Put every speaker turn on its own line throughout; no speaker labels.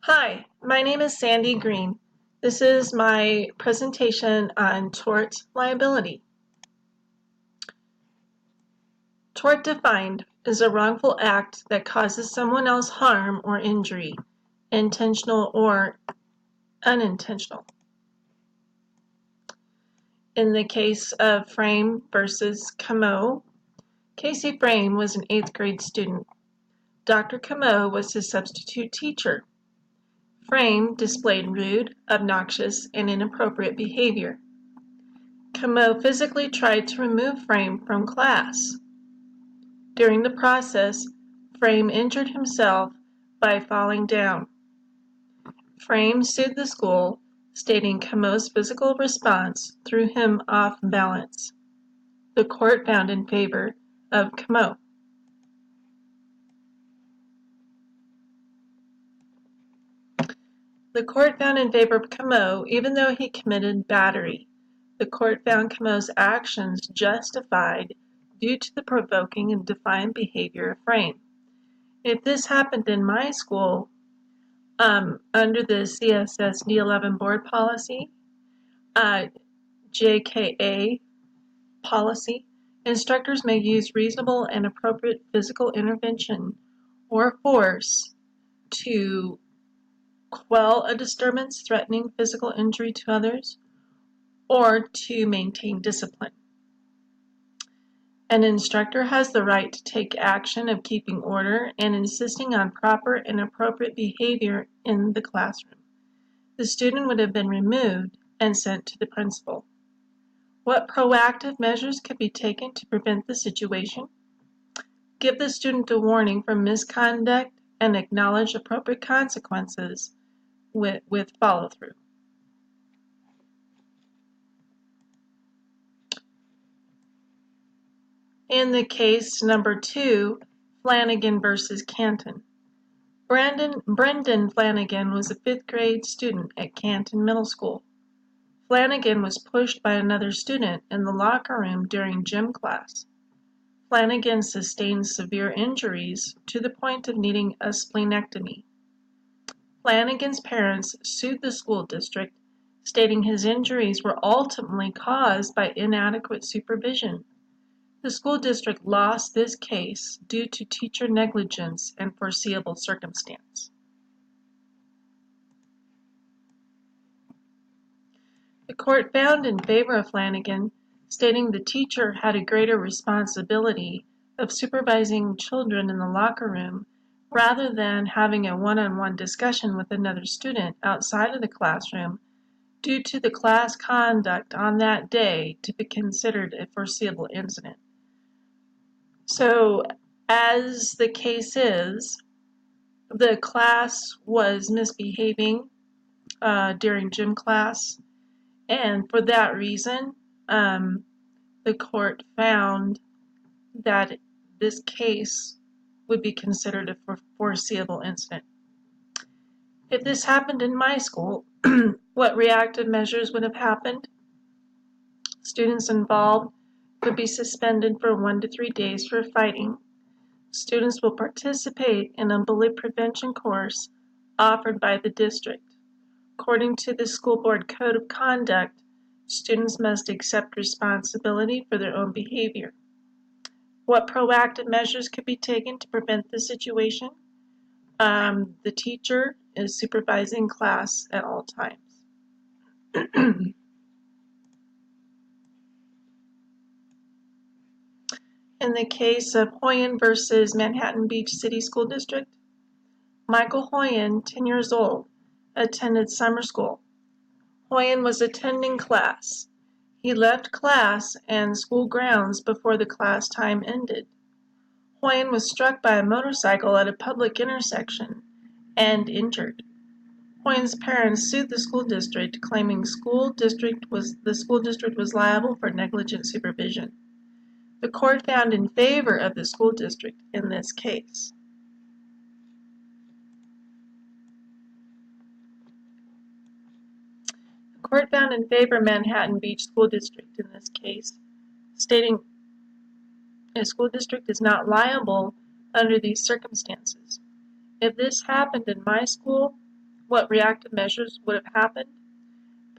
Hi, my name is Sandy Green. This is my presentation on tort liability. Tort defined is a wrongful act that causes someone else harm or injury, intentional or unintentional. In the case of Frame versus Camo, Casey Frame was an 8th grade student. Dr. Camo was his substitute teacher. Frame displayed rude, obnoxious, and inappropriate behavior. Camo physically tried to remove Frame from class. During the process, Frame injured himself by falling down. Frame sued the school, stating Camo's physical response threw him off balance. The court found in favor of Camo. The court found in favor of Camo even though he committed battery. The court found Camo's actions justified due to the provoking and defiant behavior of Frame. If this happened in my school, under the CSS D11 board policy, JKA policy, instructors may use reasonable and appropriate physical intervention or force to quell a disturbance threatening physical injury to others or to maintain discipline. An instructor has the right to take action of keeping order and insisting on proper and appropriate behavior in the classroom. The student would have been removed and sent to the principal. What proactive measures could be taken to prevent the situation? Give the student a warning for misconduct and acknowledge appropriate consequences with follow-through. In the case number 2, Flanagan versus Canton. Brendan Flanagan was a 5th grade student at Canton Middle School. Flanagan was pushed by another student in the locker room during gym class. Flanagan sustained severe injuries to the point of needing a splenectomy. Flanagan's parents sued the school district, stating his injuries were ultimately caused by inadequate supervision. The school district lost this case due to teacher negligence and foreseeable circumstance. The court found in favor of Flanagan, stating the teacher had a greater responsibility of supervising children in the locker room rather than having a one-on-one discussion with another student outside of the classroom due to the class conduct on that day to be considered a foreseeable incident. So, as the case is, the class was misbehaving during gym class, and for that reason, the court found that this case would be considered a foreseeable incident. If this happened in my school, what reactive measures would have happened? Students involved would be suspended for 1 to 3 days for fighting. Students will participate in a bully prevention course offered by the district. According to the school board code of conduct, students must accept responsibility for their own behavior. What proactive measures could be taken to prevent the situation? The teacher is supervising class at all times. In the case of Hoyen versus Manhattan Beach City School District, Michael Hoyen, 10 years old, attended summer school. Hoyen was attending class. He left class and school grounds before the class time ended. Hoyen was struck by a motorcycle at a public intersection and injured. Hoyen's parents sued the school district, claiming the school district was liable for negligent supervision. The court found in favor of the school district in this case. The court found in favor of Manhattan Beach School District in this case, stating a school district is not liable under these circumstances. If this happened in my school, what reactive measures would have happened?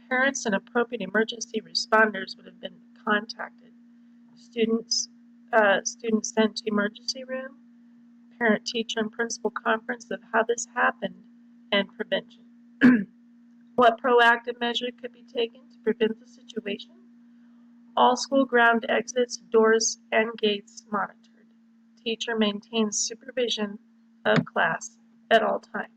Parents and appropriate emergency responders would have been contacted. Students sent to emergency room, parent, teacher, and principal conference of how this happened and prevention. What proactive measure could be taken to prevent the situation? All school ground exits, doors, and gates monitored. Teacher maintains supervision of class at all times.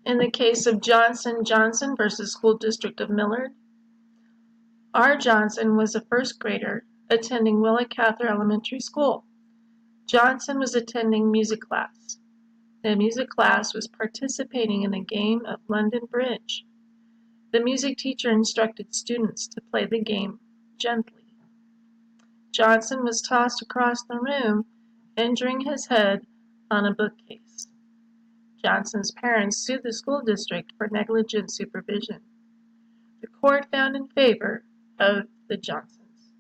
In the case of Johnson versus School District of Millard, R. Johnson was a first grader attending Willa Cather Elementary School. Johnson was attending music class. The music class was participating in a game of London Bridge. The music teacher instructed students to play the game gently. Johnson was tossed across the room, injuring his head on a bookcase. Johnson's parents sued the school district for negligent supervision. The court found in favor of the Johnsons.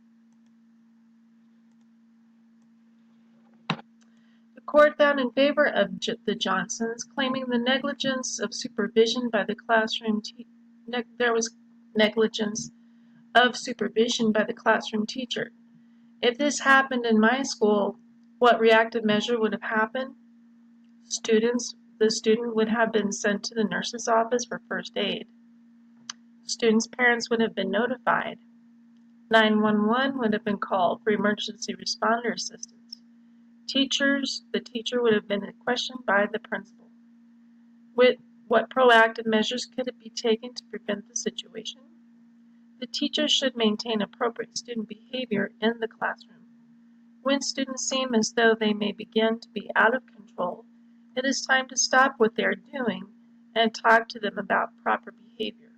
The court found in favor of the Johnsons, claiming the negligence of supervision by the classroom there was negligence of supervision by the classroom teacher. If this happened in my school, what reactive measure would have happened? The student would have been sent to the nurse's office for first aid. Students' parents would have been notified. 911 would have been called for emergency responder assistance. The teacher would have been questioned by the principal. What proactive measures could it be taken to prevent the situation? The teacher should maintain appropriate student behavior in the classroom. When students seem as though they may begin to be out of control, it is time to stop what they are doing and talk to them about proper behavior.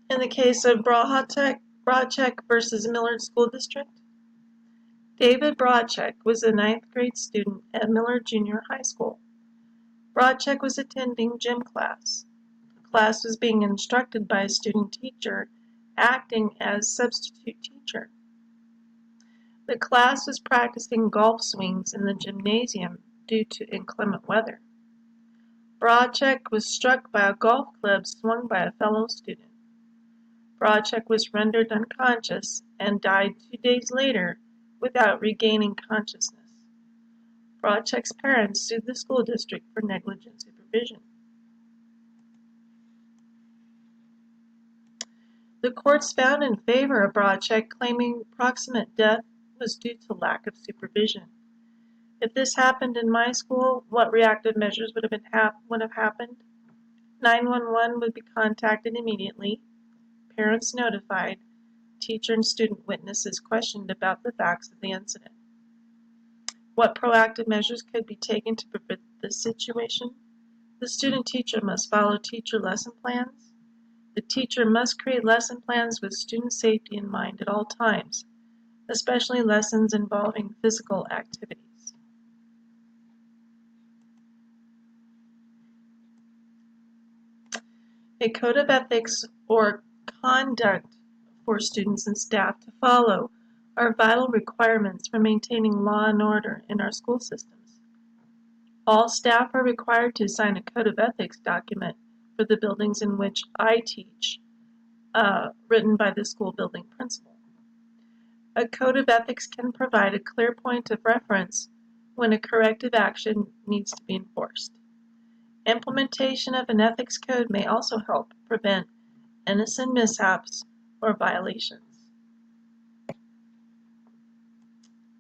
In the case of Broadcheck versus Millard School District, David Broadcheck was a 9th grade student at Millard Junior High School. Broadcheck was attending gym class. The class was being instructed by a student teacher acting as substitute teacher. The class was practicing golf swings in the gymnasium due to inclement weather. Broadcheck was struck by a golf club swung by a fellow student. Broadcheck was rendered unconscious and died 2 days later without regaining consciousness. Broadcheck's parents sued the school district for negligent supervision. The courts found in favor of Broadcheck, claiming proximate death was due to lack of supervision. If this happened in my school, what reactive measures would have happened? 911 would be contacted immediately, parents notified, teacher and student witnesses questioned about the facts of the incident. What proactive measures could be taken to prevent this situation? The student teacher must follow teacher lesson plans. The teacher must create lesson plans with student safety in mind at all times, especially lessons involving physical activities. A code of ethics or conduct for students and staff to follow are vital requirements for maintaining law and order in our school systems. All staff are required to sign a code of ethics document for the buildings in which I teach, written by the school building principal. A code of ethics can provide a clear point of reference when a corrective action needs to be enforced. Implementation of an ethics code may also help prevent innocent mishaps or violations.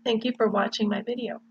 Thank you for watching my video.